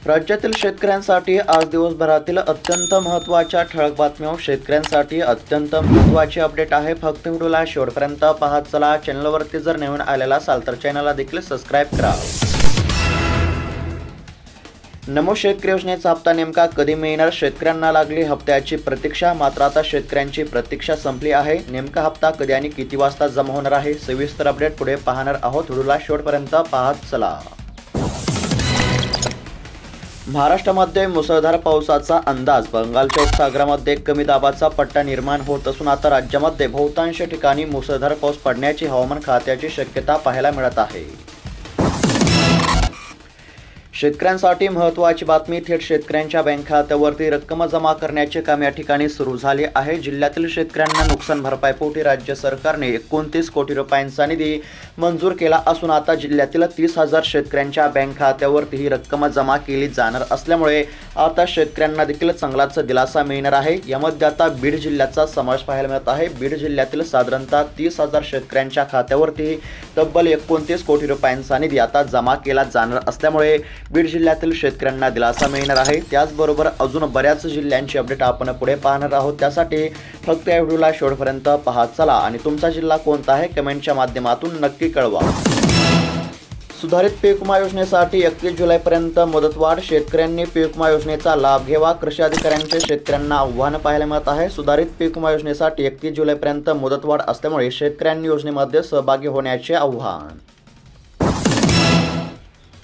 राज्यातील शेतकऱ्यांसाठी आज दिवसभरातील अत्यंत महत्त्वाच्या ठळक बातम्या, शेतकऱ्यांसाठी अत्यंत महत्त्वाची अपडेट आहे। फक्त व्हिडिओला शेवटपर्यंत पाहत चला। चॅनलवरती जर नवीन आलेला असाल तर चॅनलला देखील सबस्क्राइब करा। नमो शेतकरी योजनेचा हप्ता नेमका कधी मिळणार? शेतकऱ्यांना लागली हप्त्याची प्रतीक्षा, मात्र आता शेतकऱ्यांची प्रतीक्षा संपली आहे। नेमका हप्ता कधी आणि किती वाजता जमा होणार आहे, सविस्तर अपडेट पुढे पाहणार आहोत। व्हिडिओला शेवटपर्यंत पाहत चला। महाराष्ट्रामध्ये मुसळधार पावसाचा अंदाज। बंगालच्या उपसागरामध्ये कमी दाबाचा पट्टा निर्माण होत असून आता राज्यामध्ये बहुतांश ठिकाणी मुसळधार पाऊस पडण्याची हवामान खात्याची शक्यता पाहायला मिळत आहे। शेतकऱ्यांसाठी महत्त्वाची बातमी, थेट शेतकऱ्यांच्या बँक खात्यावरती रक्कम जमा करण्याचे काम या ठिकाणी सुरू झाले आहे। जिल्ह्यातील शेतकऱ्यांना नुकसान भरपाईपोटी राज्य सरकारने 29 कोटी रुपयांचा निधी मंजूर केला असून आता जिल्ह्यातील 30,000 शेतकऱ्यांच्या बँक खात्यावरती ही रक्कम जमा केली जाणार असल्यामुळे आता शेतकऱ्यांना देखील चांगलाच दिलासा मिळणार आहे। यामध्ये आता बीड जिल्ह्याचा समावेश पाहायला मिळत आहे। बीड जिल्ह्यातील साधारणतः 30,000 शेतकऱ्यांच्या खात्यावरती तब्बल 29 कोटी रुपयांचा निधी आता जमा केला जाणार असल्यामुळे बीड जिल्ह्यातील शेतकऱ्यांना दिलासा मिळणार आहे। त्याचबरोबर अजून बऱ्याच जिल्ह्यांची अपडेट आपण पुढे पाहणार आहोत। त्यासाठी फक्त या व्हिडिओला शेवटपर्यंत पाहत चला आणि तुमचा जिल्हा कोणता आहे कमेंटच्या माध्यमातून नक्की कळवा। सुधारित पीक विमा योजनेसाठी 31 जुलैपर्यंत मुदतवाढ। शेतकऱ्यांनी पीक विमा योजनेचा लाभ घ्यावा, कृषी अधिकाऱ्यांचे शेतकऱ्यांना आव्हान पाहायला मिळत आहे। सुधारित पीक विमा योजनेसाठी 31 जुलैपर्यंत मुदतवाढ असल्यामुळे शेतकऱ्यांनी योजनेमध्ये सहभागी होण्याचे आव्हान।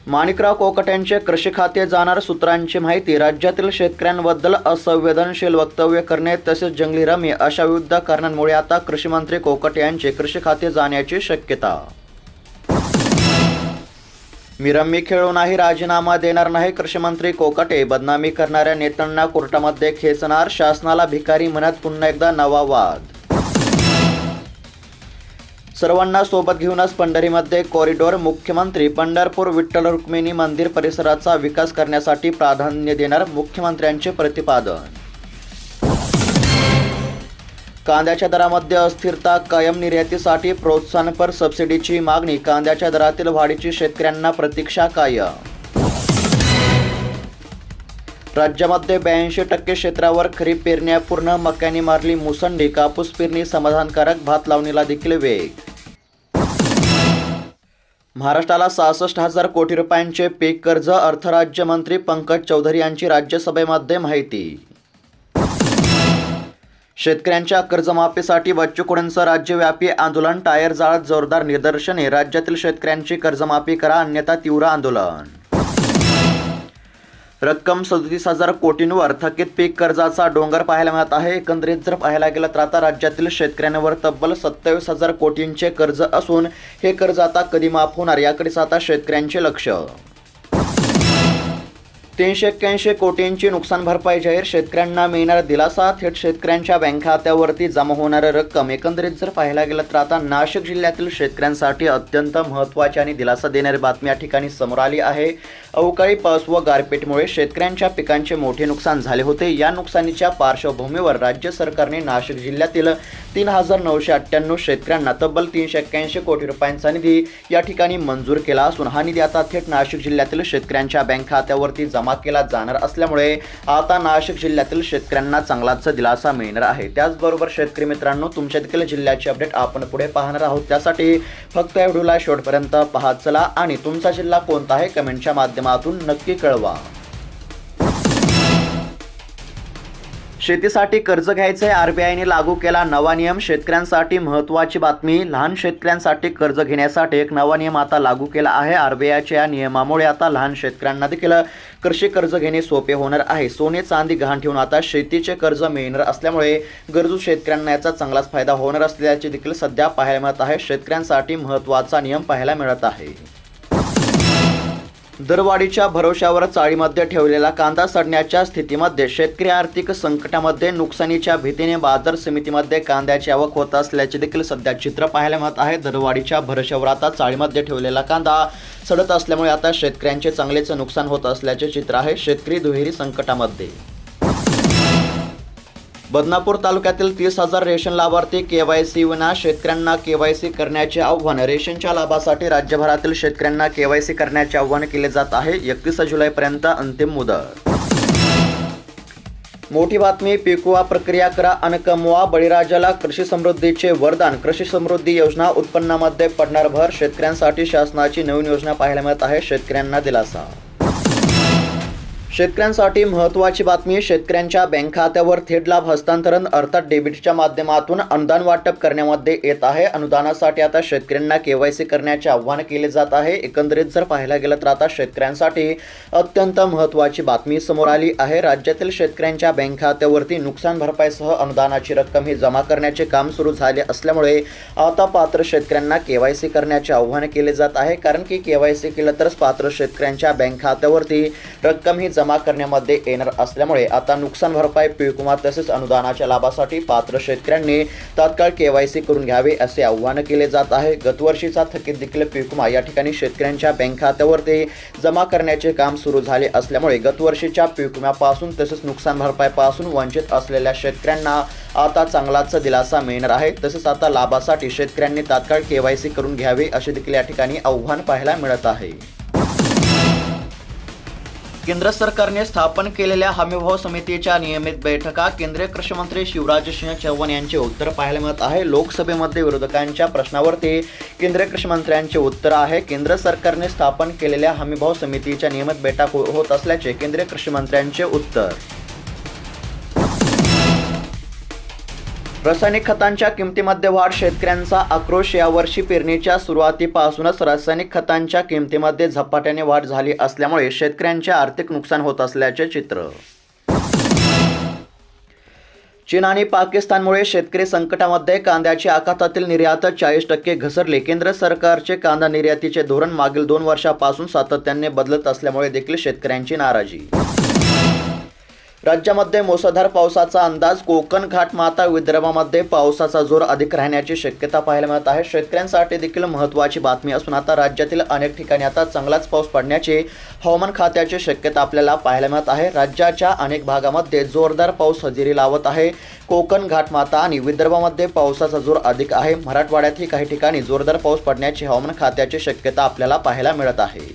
माणिकराव कोकाटे यांचे कृषी खाते जाणार, सूत्रांची माहिती। राज्यातील शेतकऱ्यांबद्दल असंवेदनशील वक्तव्य करणे तसेच जंगली रमी अशा विविध कारणांमुळे आता कृषी मंत्री कोकाटे यांचे कृषी खाते जाण्याची शक्यता। मी रम्मी खेळूनही राजीनामा देणार नाही, कृषी मंत्री कोकाटे। बदनामी करणाऱ्या नेत्यांना कोर्टामध्ये खेचणार, शासनाला भिकारी म्हणत पुन्हा एकदा नवा वाद। सर्वांना सोबत घेऊनच पंढरीमध्ये कॉरिडॉर। मुख्यमंत्री पंढरपूर विठ्ठल रुक्मिणी मंदिर परिसराचा विकास करण्यासाठी प्राधान्य देणार, मुख्यमंत्र्यांचे प्रतिपादन। कांद्याच्या दरामध्ये अस्थिरता कायम, निर्यातीसाठी प्रोत्साहनपर सबसिडीची मागणी। कांद्याच्या दरातील वाढीची शेतकऱ्यांना प्रतीक्षा कायम। राज्यामध्ये 82% क्षेत्रावर खरीप पेरण्या पूर्ण, मक्याने मारली मुसंडी। कापूस पेरणी समाधानकारक, भात लावणीला देखील वेग। महाराष्ट्राला 66,000 कोटी रुपयांचे पीक कर्ज, अर्थराज्यमंत्री पंकज चौधरी यांची राज्यसभेमध्ये माहिती। शेतकऱ्यांच्या कर्जमाफीसाठी बच्चू कडूंचं राज्यव्यापी आंदोलन, टायर जाळत जोरदार निदर्शने। राज्यातील शेतकऱ्यांची कर्जमाफी करा अन्यथा तीव्र आंदोलन। रक्कम 37,000 कोटींवर थकीत पीक कर्जाचा डोंगर पाहायला मिळत आहे। एकंदरीत जर पाहायला गेलं तर आता राज्यातील शेतकऱ्यांवर तब्बल 27,000 कोटींचे कर्ज असून हे कर्ज आता कधी माफ होणार याकडेच आता शेतकऱ्यांचे लक्ष। 381 कोटींची नुकसान भरपाई जाहीर, शेतकऱ्यांना मिळणार दिलासा। थेट शेतकऱ्यांच्या बँक खात्यावरती जमा होणारी रक्कम। एकंदरीत जर पाहायला गेलं तर आता नाशिक जिल्ह्यातील शेतकऱ्यांसाठी अत्यंत महत्त्वाची आणि दिलासा देणारी बातमी या ठिकाणी समोर आली आहे। अवकाळी पाऊस व गारपीटमुळे शेतकऱ्यांच्या पिकांचे मोठे नुकसान झाले होते। या नुकसानीच्या पार्श्वभूमीवर राज्य सरकारने नाशिक जिल्ह्यातील 3,998 शेतकऱ्यांना तब्बल 381 कोटी रुपयांचा निधी या ठिकाणी मंजूर केला असून हा निधी आता थेट नाशिक जिल्ह्यातील शेतकऱ्यांच्या बँक खात्यावरती जमा केला जाणार असल्यामुळे आता नाशिक जिल्ह्यातील शेतकऱ्यांना चांगलाच दिलासा मिळणार आहे। त्याचबरोबर शेतकरी मित्रांनो, तुमच्या देखील जिल्ह्याची अपडेट आपण पुढे पाहणार आहोत। त्यासाठी फक्त या व्हिडिओला शेवटपर्यंत पाहत चला आणि तुमचा जिल्हा कोणता आहे कमेंटच्या माध्यमातून नक्की कळवा। शेतीसाठी कर्ज घ्यायचे, आरबीआयने लागू केला नवा नियम। शेतकऱ्यांसाठी महत्त्वाची बातमी, लहान शेतकऱ्यांसाठी कर्ज घेण्यासाठी एक नवा नियम आता लागू केला आहे। आरबीआयच्या या नियमामुळे आता लहान शेतकऱ्यांना देखील कृषी कर्ज घेणे सोपे होणार आहे। सोने चांदी गहाण ठेवून आता शेतीचे कर्ज मिळणार असल्यामुळे गरजू शेतकऱ्यांना याचा चांगलाच फायदा होणार असल्याचे देखील सध्या पाहायला मिळत आहे। शेतकऱ्यांसाठी महत्त्वाचा नियम पाहायला मिळत आहे। दरवाढीच्या भरोश्यावर चाळीमध्ये ठेवलेला कांदा सडण्याच्या स्थितीमध्ये शेतकरी आर्थिक संकटामध्ये, नुकसानीच्या भीतीने बाजार समितीमध्ये कांद्याची आवक होत असल्याचे देखील सध्या चित्र पाहायला मिळत आहे। दरवाढीच्या भरोश्यावर आता चाळीमध्ये ठेवलेला कांदा सडत असल्यामुळे आता शेतकऱ्यांचे चांगलेच नुकसान होत असल्याचे चित्र आहे। शेतकरी दुहेरी संकटामध्ये। बदनापूर तालुक्यातील 30,000 रेशन लाभार्थी केवायसी विना शेतकऱ्यांना केवायसी करण्याचे आव्हान. रेशनच्या लाभासाठी राज्यभरातील शेतकऱ्यांना केवायसी करण्याचे आव्हान केले जात आहे. 31 जुलैपर्यंत अंतिम मुदत. मोठी बातमी. पीक विमा प्रक्रिया करा आणि कमवा. बळीराजाला कृषी समृद्धीचे वरदान. कृषी समृद्धी योजना उत्पन्नामध्ये पडणार भर. शेतकऱ्यांसाठी शासनाची नवीन योजना पाहायला मिळत आहे. शेतकऱ्यांना दिलासा. शेतकऱ्यांसाठी महत्त्वाची बातमी. शेतकऱ्यांच्या बँक खात्यावर थेट लाभ हस्तांतरण अर्थात डेबिटच्या माध्यमातून अनुदान वाटप करण्यामध्ये येत आहे. अनुदानासाठी आता शेतकऱ्यांना केवायसी करण्याचे आवाहन केले जात आहे. एकंदरीत जर पाहायला गेलं तर आता शेतकऱ्यांसाठी अत्यंत महत्त्वाची बातमी समोर आली आहे. राज्यातील शेतकऱ्यांच्या बँक खात्यावरती नुकसान भरपाईसह अनुदानाची रक्कम ही जमा करण्याचे काम सुरू झाले असल्यामुळे आता पात्र शेतकऱ्यांना केवायसी करण्याचे आवाहन केले जात आहे. कारण की केवायसी केलं तरच पात्र शेतकऱ्यांच्या बँक खात्यावरती रक्कम ही जमा करण्यामध्ये येणार असल्यामुळे आता नुकसान भरपाई, पीक विमा तसेच अनुदानाच्या लाभासाठी पात्र शेतकऱ्यांनी तात्काळ केवायसी करून घ्यावे असे आवाहन केले जात आहे. गतवर्षीचा थकीत देखील पीक विमा या ठिकाणी शेतकऱ्यांच्या बँक खात्यावरती जमा करण्याचे काम सुरू झाले असल्यामुळे गतवर्षीच्या पीक विम्यापासून तसेच नुकसान भरपाईपासून वंचित असलेल्या शेतकऱ्यांना आता चांगलाच दिलासा मिळणार आहे. तसेच आता लाभासाठी शेतकऱ्यांनी तात्काळ केवायसी करून घ्यावे असे देखील या ठिकाणी आव्हान पाहायला मिळत आहे. केंद्र सरकारने स्थापन केलेल्या हमीभाव समितीच्या नियमित बैठका. केंद्रीय कृषी मंत्री शिवराज सिंह चौहान यांचे उत्तर पाहायला मिळत आहे. लोकसभेमध्ये विरोधकांच्या प्रश्नावरती केंद्रीय कृषी मंत्र्यांचे उत्तर आहे. केंद्र सरकारने स्थापन केलेल्या हमीभाव समितीच्या नियमित बैठक होत असल्याचे केंद्रीय कृषी मंत्र्यांचे उत्तर. रासायनिक खतांच्या किमतीमध्ये वाढ. शेतकऱ्यांचा आक्रोश. यावर्षी पेरणीच्या सुरुवातीपासूनच रासायनिक खतांच्या किमतीमध्ये झपाट्याने वाढ झाली असल्यामुळे शेतकऱ्यांचे आर्थिक नुकसान होत असल्याचे चित्र. चीन आणि पाकिस्तानमुळे शेतकरी संकटामध्ये. कांद्याची आखातातील निर्यात 40% घसरली. केंद्र सरकारचे कांदा निर्यातीचे धोरण मागील 2 वर्षापासून सातत्याने बदलत असल्यामुळे देखील शेतकऱ्यांची नाराजी. राज्यामध्ये मुसळधार पावसाचा अंदाज. कोकण, घाटमाता, विदर्भामध्ये पावसाचा जोर अधिक राहण्याची शक्यता पाहायला मिळत आहे. शेतकऱ्यांसाठी देखील महत्त्वाची बातमी असून आता राज्यातील अनेक ठिकाणी आता चांगलाच पाऊस पडण्याची हवामान खात्याची शक्यता आपल्याला पाहायला मिळत आहे. राज्याच्या अनेक भागामध्ये जोरदार पाऊस हजेरी लावत आहे. कोकण, घाटमाता आणि विदर्भामध्ये पावसाचा जोर अधिक आहे. मराठवाड्यातही काही ठिकाणी जोरदार पाऊस पडण्याची हवामान खात्याची शक्यता आपल्याला पाहायला मिळत आहे.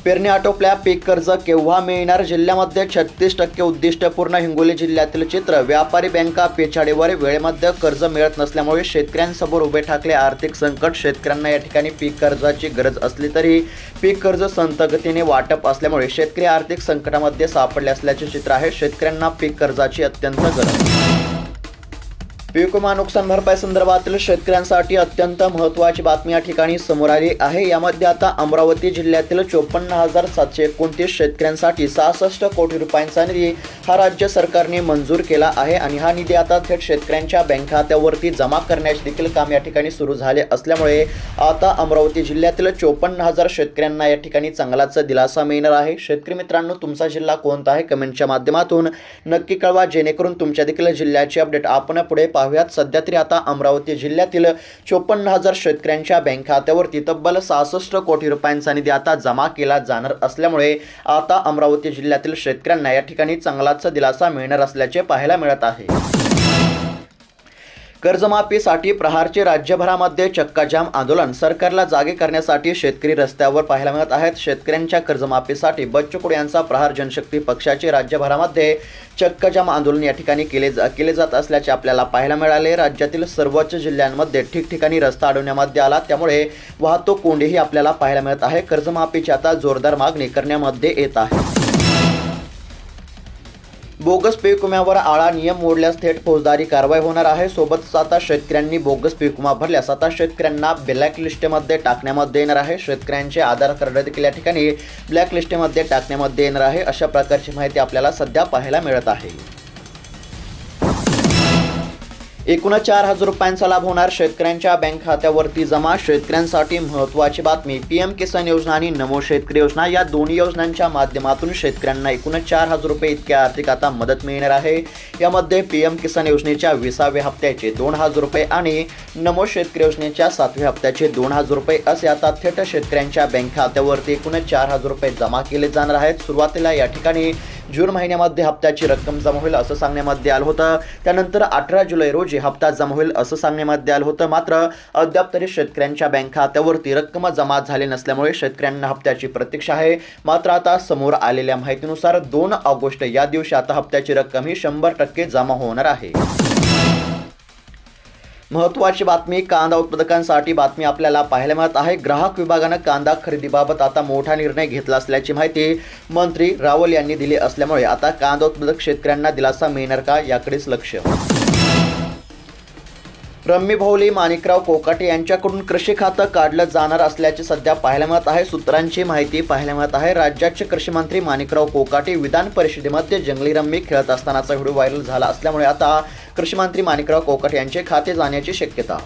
पेरणी आटोपल्या. पीक कर्ज केव्हा मिळणार. जिल्ह्यामध्ये 36% उद्दिष्ट पूर्ण. हिंगोली जिल्ह्यातील चित्र. व्यापारी बँका पिछाडीवर. वेळेमध्ये कर्ज मिळत नसल्यामुळे शेतकऱ्यांसमोर उभे ठाकले आर्थिक संकट. शेतकऱ्यांना या ठिकाणी पीक कर्जाची गरज असली तरी पीक कर्ज संथ गतीने वाटप असल्यामुळे शेतकरी आर्थिक संकटामध्ये सापडले असल्याचे चित्र आहे. शेतकऱ्यांना पीक कर्जाची अत्यंत गरज. पीक विमा नुकसान भरपाई संदर्भातील शेतकऱ्यांसाठी अत्यंत महत्त्वाची बातमी या ठिकाणी समोर आली आहे. यामध्ये आता अमरावती जिल्ह्यातील 54,729 शेतकऱ्यांसाठी 66 कोटी रुपयांचा निधी हा राज्य सरकारने मंजूर केला आहे आणि हा निधी आता थेट शेतकऱ्यांच्या बँक खात्यावरती जमा करण्याचे देखील काम या ठिकाणी सुरू झाले असल्यामुळे आता अमरावती जिल्ह्यातील 54,000 शेतकऱ्यांना या ठिकाणी चांगलाच दिलासा मिळणार आहे. शेतकरी मित्रांनो, तुमचा जिल्हा कोणता आहे कमेंटच्या माध्यमातून नक्की कळवा, जेणेकरून तुमच्या देखील जिल्ह्याची अपडेट आपण पुढे पाहूयात. सध्या तरी आता अमरावती जिल्ह्यातील 54,000 शेतकऱ्यांच्या बँक खात्यावरती तब्बल 66 कोटी रुपयांचा निधी आता जमा केला जाणार असल्यामुळे आता अमरावती जिल्ह्यातील शेतकऱ्यांना या ठिकाणी चांगलाच दिलासा मिळणार असल्याचे पाहायला मिळत आहे. कर्जमाफीसाठी प्रहारचे. राज्यभरामध्ये चक्काजाम आंदोलन. सरकारला जागे करण्यासाठी शेतकरी रस्त्यावर पाहायला मिळत आहेत. शेतकऱ्यांच्या कर्जमाफीसाठी बच्चू कडू यांचा प्रहार जनशक्ती पक्षाचे राज्यभरामध्ये चक्काजाम आंदोलन या ठिकाणी केले जात असल्याचे आपल्याला पाहायला मिळाले. राज्यातील सर्वच जिल्ह्यांमध्ये ठिकठिकाणी रस्ता अडवण्यामध्ये आला, त्यामुळे वाहतूक कोंडीही आपल्याला पाहायला मिळत आहे. कर्जमाफीची आता जोरदार मागणी करण्यामध्ये येत आहे. बोगस पीक विम्यावर आळा. नियम मोडल्यास थेट फौजदारी कारवाई होणार आहे. सोबतच आता शेतकऱ्यांनी बोगस पीक विमा भरल्यास आता शेतकऱ्यांना ब्लॅक लिस्टमध्ये टाकण्यामध्ये येणार आहे. शेतकऱ्यांचे आधार कार्ड देखील या ठिकाणी ब्लॅक लिस्टमध्ये टाकण्यामध्ये येणार आहे. अशा प्रकारची माहिती आपल्याला सध्या पाहायला मिळत आहे. एकूण 4,000 रुपयांचा लाभ होणार शेतकऱ्यांच्या बँक खात्यावरती जमा. शेतकऱ्यांसाठी महत्त्वाची बातमी. पीएम किसान योजना आणि नमो शेतकरी योजना या दोन्ही योजनांच्या माध्यमातून शेतकऱ्यांना एकूण 4,000 रुपये इतक्या आर्थिक आता मदत मिळणार आहे. यामध्ये पीएम किसान योजनेच्या 20व्या हप्त्याचे 2,000 रुपये आणि नमो शेतकरी योजनेच्या 7व्या हप्त्याचे 2,000 रुपये असे आता थेट शेतकऱ्यांच्या बँक खात्यावरती एकूण 4,000 रुपये जमा केले जाणार आहेत. सुरुवातीला या ठिकाणी जून महिन्यामध्ये हप्त्याची रक्कम जमा होईल असं सांगण्यामध्ये आलं होतं। त्यानंतर 18 जुलै रोजी हप्ता जमा होईल असं सांगण्यामध्ये आलं होतं। मात्र अद्याप तरी शेतकऱ्यांच्या बँक खात्यावरती रक्कम जमा झाली नसल्यामुळे शेतकऱ्यांना हप्त्याची प्रतीक्षा आहे। मात्र आता समोर आलेल्या माहितीनुसार 2 ऑगस्ट या दिवशी आता हप्त्याची रक्कम ही 100% जमा होणार आहे। महत्त्वाची बातमी कांदा उत्पादकांसाठी बातमी आपल्याला पाहायला मिळत आहे। ग्राहक विभागानं कांदा खरेदीबाबत आता मोठा निर्णय घेतला असल्याची माहिती मंत्री रावल यांनी दिली असल्यामुळे आता कांदा उत्पादक शेतकऱ्यांना दिलासा मिळणार का याकडेच लक्ष। रम्मी भोवली माणिकराव कोकाटे यांच्याकडून कृषी खातं काढलं जाणार असल्याचे सध्या पाहायला मिळत आहे। सूत्रांची माहिती पाहायला मिळत आहे। राज्याचे कृषी मंत्री माणिकराव कोकाटे विधान परिषदेमध्ये जंगली रम्मी खेळत असतानाचा व्हिडिओ व्हायरल झाला असल्यामुळे आता कृषी मंत्री माणिकराव कोकाटे यांचे खाते जाण्याची शक्यता।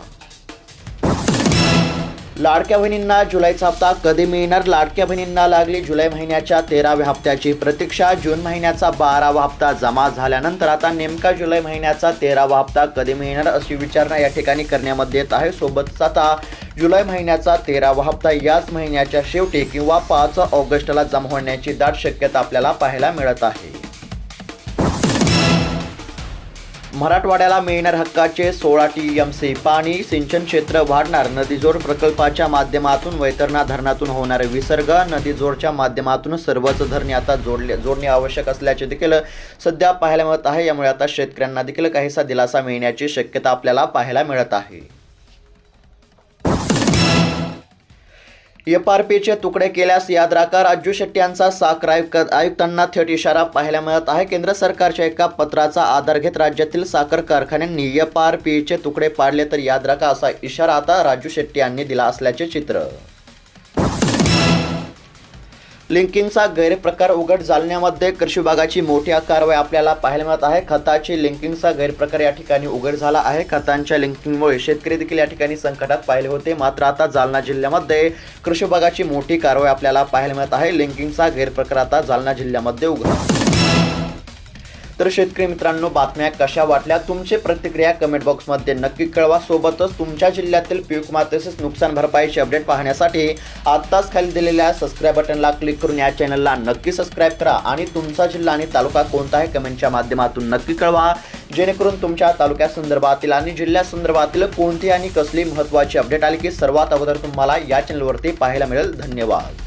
लाडक्या बहिणींना जुलैचा हप्ता कधी मिळणार? लाडक्या बहिणींना लागली जुलै महिन्याच्या 13व्या हप्त्याची प्रतीक्षा। जून महिन्याचा 12वा हप्ता जमा झाल्यानंतर आता नेमका जुलै महिन्याचा 13वा हप्ता कधी मिळणार अशी विचारणा या ठिकाणी करण्यामध्ये येत आहे। सोबतच आता जुलै महिन्याचा 13वा हप्ता याच महिन्याच्या शेवटी किंवा 5 ऑगस्टला जमा होण्याची दाट शक्यता आपल्याला पाहायला मिळत आहे। मराठवाड्याला मिळणार हक्काचे 16 TMC पाणी। सिंचन क्षेत्र वाढणार। नदीजोड प्रकल्पाच्या माध्यमातून वैतरणा धरणातून होणारे विसर्ग। नदीजोडच्या माध्यमातून सर्वच धरणे आता जोडणे आवश्यक असल्याचे देखील सध्या पाहायला मिळत आहे। यामुळे आता शेतकऱ्यांना देखील काहीसा दिलासा मिळण्याची शक्यता आपल्याला पाहायला मिळत आहे। FRPचे तुकडे केल्यास याद राखा। राजू शेट्टी यांचा साखर आयुक्तांना थेट इशारा पाहायला मिळत आहे। केंद्र सरकारच्या एका पत्राचा आधार घेत राज्यातील साखर कारखान्यांनी FRPचे तुकडे पाडले तर याद राखा असा इशारा आता राजू शेट्टी यांनी दिला असल्याचे चित्र। लिंकिंगचा गैरप्रकार उघड झाल्यामध्ये कृषी विभागाची मोठी कारवाई आपल्याला पाहायला मिळत आहे। खताची लिंकिंगचा गैरप्रकार या ठिकाणी उघड झाला आहे। खतांच्या लिंकिंगमुळे शेतकरी देखील या ठिकाणी संकटात पाहिले होते। मात्र आता जालना जिल्ह्यामध्ये कृषी विभागाची मोठी कारवाई आपल्याला पाहायला मिळत आहे। लिंकिंगचा गैरप्रकार आता जालना जिल्ह्यामध्ये उघड। तर शेतकरी मित्रांनो, बातम्या कशा वाटल्या तुमची प्रतिक्रिया कमेंट बॉक्समध्ये नक्की कळवा। सोबतच तुमच्या जिल्ह्यातील पीक विमा तसेच नुकसान भरपाईचे अपडेट पाहण्यासाठी आत्ताच खाली दिलेल्या सबस्क्राईब बटनला क्लिक करून या चॅनलला नक्की सबस्क्राईब करा आणि तुमचा जिल्हा आणि तालुका कोणता आहे कमेंटच्या माध्यमातून नक्की कळवा, जेणेकरून तुमच्या तालुक्यासंदर्भातील आणि जिल्ह्यासंदर्भातील कोणती आणि कसली महत्त्वाची अपडेट आली की सर्वात अगोदर तुम्हाला या चॅनलवरती पाहायला मिळेल। धन्यवाद।